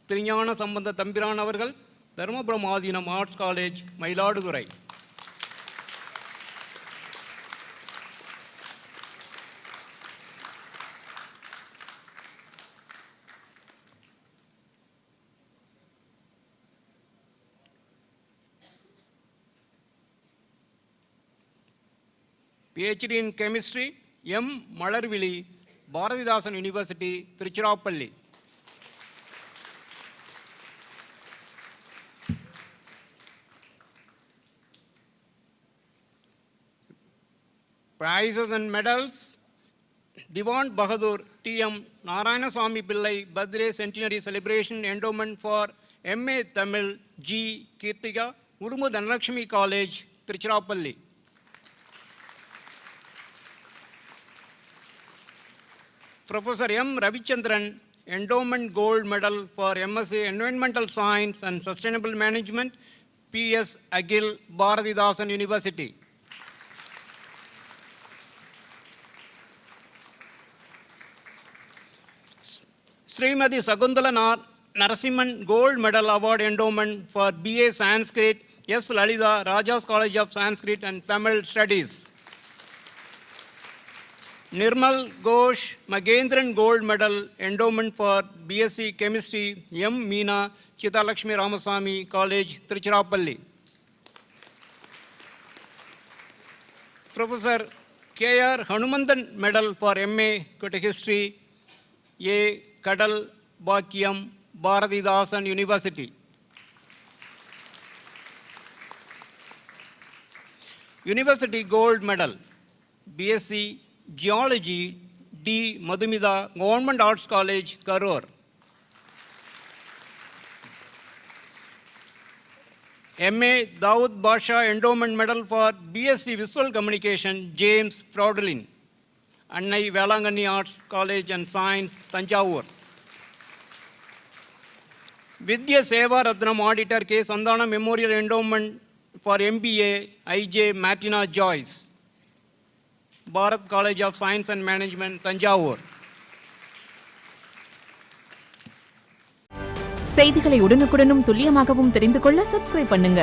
திருஞான சம்பந்த தம்பிரான் அவர்கள், Dharmapuram Adheenam arts college, Mayiladuthurai. PhD in Chemistry, M. Malarvili, Bharathidasan University, Tiruchirappalli. Prizes and medals: Diwan Bahadur T.M. Narayanaswamy Pillai Birthday Centenary Celebration Endowment for M.A. Tamil G. Kirtika, Urumu Dhanalakshmi College, Tiruchirappalli. Professor M. Ravichandran, Endowment Gold Medal for MSc Environmental Science and Sustainable Management, P.S. Agil, Bharathidasan University. Srimati Sagundala Narasimhan Gold Medal Award Endowment for B.A. Sanskrit, S. Lalita, Rajas College of Sanskrit and Tamil Studies. Nirmal Ghosh Magendran Gold Medal Endowment for BSc Chemistry, M. Meena, Chittalakshmi Ramaswamy College, Tiruchirappalli. Professor K.R. Hanumandan Medal for MA History, A. Kadal Bhakyam, Bharathidasan University. University Gold Medal, BSc Geology, D. Madhumida, Government Arts College, Karur. M.A. Dawood Basha Endowment Medal for BSc Visual Communication, James Fraudlin, Annai Velangani Arts College and Science, Tanjavur. Vidya Seva Ratnam Auditor K. Sandana Memorial Endowment for MBA, I.J. Martina Joyce, Bharat College of Science and Management, Tanjavur. செய்திகளை உடனுக்குடனும் துல்லியமாகவும் தெரிந்து கொள்ள subscribe பண்ணுங்க.